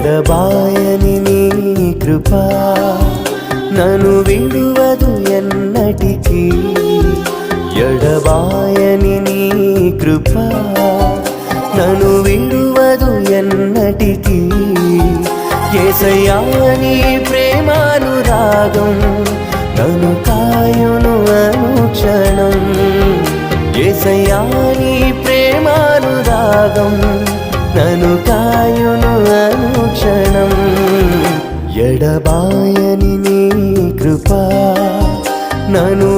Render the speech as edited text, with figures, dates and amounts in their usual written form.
ఎడబాయని నీ కృప నన్ను విడువదు ఎన్నటికీ ఎడబాయని నీ కృప నన్ను విడువదు ఎన్నటికీ యేసయ్యా నీ ప్రేమానురాగం నన్ను కాయును అనుక్షణం యేసయ్యా నీ ప్రేమానురాగం నన్ను కాయును అనుక్షణం ఎడబాయని నీ కృప నన్ను